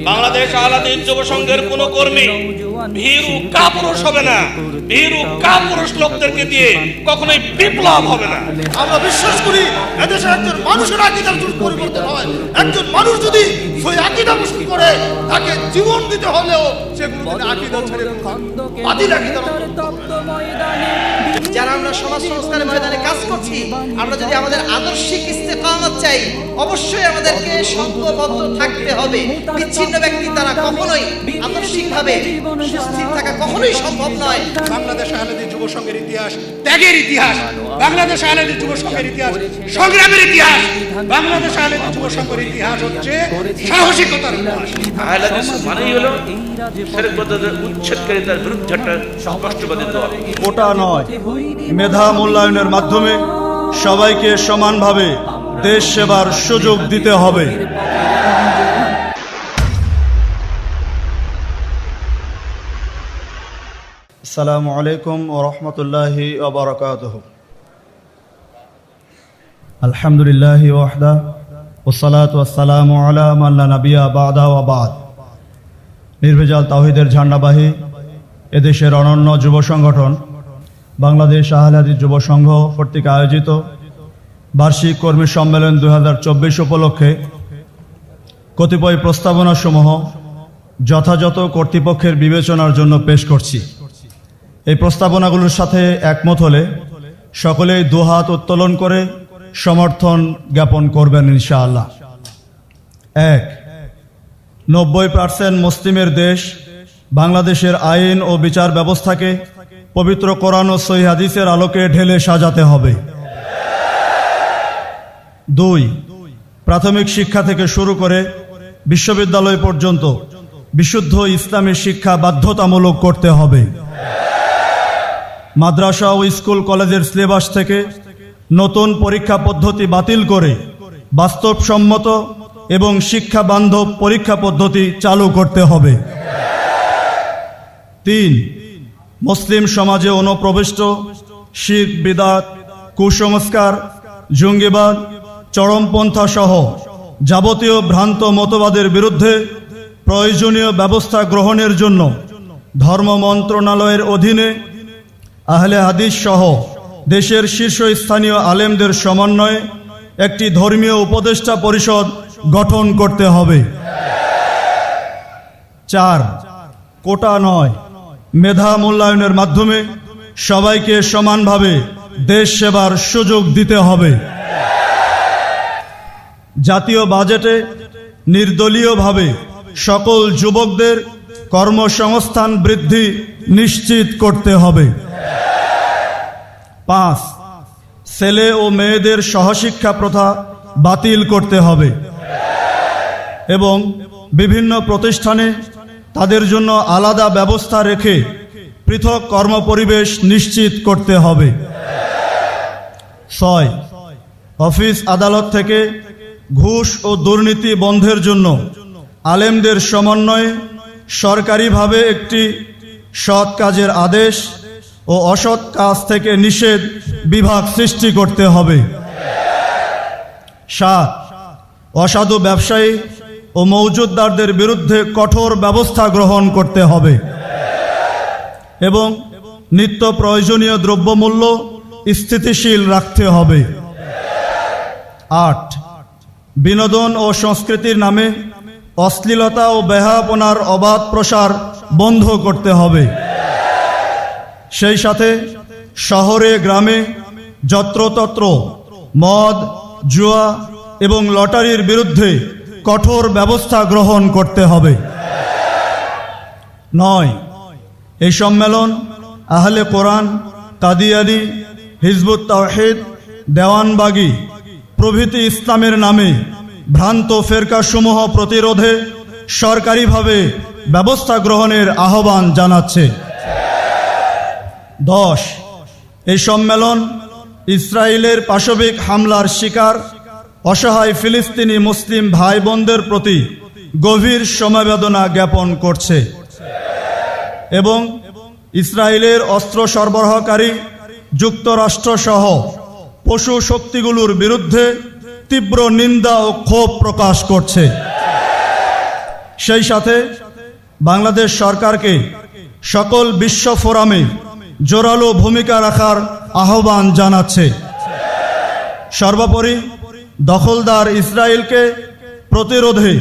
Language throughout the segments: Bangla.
বাংলাদেশ আহলাদিস যুব সংঘের কোন কর্মী ভীরু কাপুরুষ হবে না। ভীরু কাপুরুষ লোকদেরকে দিয়ে কখনোই বিপ্লব হবে না। আমরা বিশ্বাস করি এদেশে একজন মানুষের আকীদার যদি পরিবর্তন হয়, একজন মানুষ যদি সেই আকীদা পোষণ করে, তাকে জীবন দিতে হলেও সেগুলো আকীদা ছেড়ে বাতিল আকীদা। যারা আমরা সমাজ সংস্কারের ময়দানে কাজ করছি, আমরা যদি আমাদের আদর্শিক ইস্তেকামত চাই, অবশ্যই আমাদেরকে সংঘবদ্ধ থাকতে হবে। বিচ্ছিন্ন ব্যক্তি তারা কখনোই আদর্শিকভাবে সুস্থির থাকা কখনোই সম্ভব নয়। বাংলাদেশ আহলাদিস যুব সংঘের ইতিহাস ত্যাগের ইতিহাস, বাংলাদেশ আহলাদিস যুব সংঘের ইতিহাস সংগ্রামের ইতিহাস, বাংলাদেশ আহলাদিস যুব সংঘের ইতিহাস হচ্ছে সাহসিকতার ইতিহাস। আহলাদিস মানেই হলো শিরক বিদআতের উচ্ছেদকারীদের বিরুদ্ধে একটা স্পষ্টবাদী দল। কোটা নয়, মেধা মূল্যায়নের মাধ্যমে সবাইকে সমানভাবে দেশ সেবার সুযোগ দিতে হবে। আসসালামু আলাইকুম ওয়া রাহমাতুল্লাহি ওয়া বারাকাতুহু। আলহামদুলিল্লাহি ওয়াহদা ওয়াসসালাতু ওয়াসসালামু আলা মান লা নাবিয়্যা বা'দা ওয়া বা'দ। নির্ভেজাল তাওহীদের ঝান্ডাবাহী এদেশের অনন্য যুব সংগঠন বাংলাদেশ আহলাদিস যুব সংঘ কর্তৃক আয়োজিত বার্ষিক কর্মী সম্মেলন 2024 উপলক্ষে কতিপয় প্রস্তাবনাসমূহ যথাযথ কর্তৃপক্ষের বিবেচনার জন্য পেশ করছি। এই প্রস্তাবনাগুলোর সাথে একমত হলে সকলেই দুহাত উত্তোলন করে সমর্থন জ্ঞাপন করবেন ইনশাআল্লাহ। 1, 90% মুসলিমের দেশ বাংলাদেশের আইন ও বিচার ব্যবস্থাকে পবিত্র কোরআন ও সহিহ হাদিসের আলোকে ঢেলে সাজাতে হবে। 2, প্রাথমিক শিক্ষা থেকে শুরু করে বিশ্ববিদ্যালয় পর্যন্ত বিশুদ্ধ ইসলামী শিক্ষা বাধ্যতামূলক করতে হবে। মাদ্রাসা ও স্কুল কলেজের সিলেবাস থেকে নতুন পরীক্ষা পদ্ধতি বাতিল করে বাস্তবসম্মত এবং শিক্ষা বান্ধব পরীক্ষা পদ্ধতি চালু করতে হবে। 3, মুসলিম সমাজে অনুপ্রবিষ্ট শিরক বিদআত, কুসংস্কার, জঙ্গিবাদ, চরমপন্থা সহ যাবতীয় ভ্রান্ত মতবাদের বিরুদ্ধে প্রয়োজনীয় ব্যবস্থা গ্রহণের জন্য ধর্ম মন্ত্রণালয়ের অধীনে আহলে হাদিস সহ দেশের শীর্ষস্থানীয় আলেমদের সমন্বয়ে একটি ধর্মীয় উপদেষ্টা পরিষদ গঠন করতে হবে। 4, কোটা নয়, মেধা মূল্যায়নের মাধ্যমে সবাইকে সমানভাবে দেশ সেবার সুযোগ দিতে হবে। জাতীয় বাজেটে নির্দলীয়ভাবে সকল যুবকদের কর্মসংস্থান বৃদ্ধি নিশ্চিত করতে হবে। 5, ছেলে ও মেয়েদের সহশিক্ষা প্রথা বাতিল করতে হবে এবং বিভিন্ন প্রতিষ্ঠানে তাদের জন্য আলাদা ব্যবস্থা রেখে পৃথক কর্মপরিবেশ নিশ্চিত করতে হবে। 6, অফিস আদালত থেকে ঘুষ ও দুর্নীতি বন্ধের জন্য আলেমদের সমন্বয়ে সরকারিভাবে একটি সৎ কাজের আদেশ ও অসৎ কাজ থেকে নিষেধ বিভাগ সৃষ্টি করতে হবে। 7, অসাধু ব্যবসায়ী ও মৌজুদদারদের বিরুদ্ধে কঠোর ব্যবস্থা গ্রহণ করতে হবে এবং নিত্য প্রয়োজনীয় দ্রব্যমূল্য স্থিতিশীল রাখতে হবে। 8, বিনোদন ও সংস্কৃতির নামে অশ্লীলতা ও বেহায়াপনার অবাধ প্রসার বন্ধ করতে হবে। সেই সাথে শহরে গ্রামে যত্রতত্র মদ, জুয়া এবং লটারির বিরুদ্ধে কঠোর ব্যবস্থা গ্রহণ করতে হবে। 9, এই সম্মেলন আহলে কোরআন, কাদিয়ানী, হিজবুত তাওহীদ, দেওয়ানবাগী প্রভৃতি ইসলামের নামে ভ্রান্ত ফেরকাসমূহ প্রতিরোধে সরকারিভাবে ব্যবস্থা গ্রহণের আহ্বান জানাচ্ছে। 10, এই সম্মেলন ইসরায়েলের পাশবিক হামলার শিকার অসহায় ফিলিস্তিনি মুসলিম ভাই বোনদের প্রতি গভীর সমবেদনা জ্ঞাপন করছে এবং ইসরায়েলের অস্ত্র সরবরাহকারী যুক্তরাষ্ট্র সহ পশু শক্তিগুলোর বিরুদ্ধে তীব্র নিন্দা ও ক্ষোভ প্রকাশ করছে। সেই সাথে বাংলাদেশ সরকারকে সকল বিশ্ব ফোরামে জোরালো ভূমিকা রাখার আহ্বান জানাচ্ছে। সর্বোপরি দখলদার ইসরায়েলকে প্রতিরোধে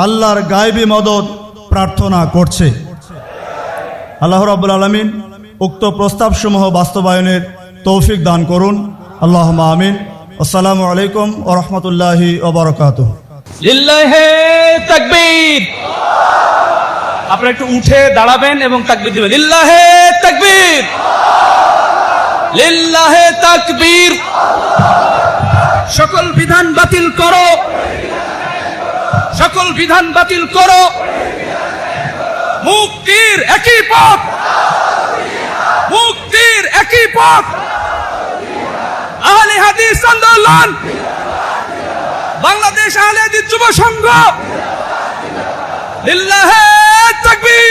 আল্লাহর গায়বী মদদ প্রার্থনা করছে। আল্লাহ রাব্বুল আলামিন উক্ত প্রস্তাবসমূহ বাস্তবায়নের তৌফিক দান করুন। আল্লাহুম্মা আমিন। আসসালামু আলাইকুম ওয়া রাহমাতুল্লাহি ওয়া বারাকাতুহু। লিল্লাহে তাকবীর। আপনারা একটু উঠে দাঁড়াবেন এবং তাকবীর দিবেন। লিল্লাহে তাকবীর, লিল্লাহে তাকবীর। সকল বিধান বাতিল করো, সকল বিধান বাতিল করো। মুক্তির একই পথ, মুক্তির একই পথ। আহলে হাদিস আন্দোলন, বাংলাদেশ আহলে হাদিস যুব সংঘ, লিল্লাহে তাকবীর।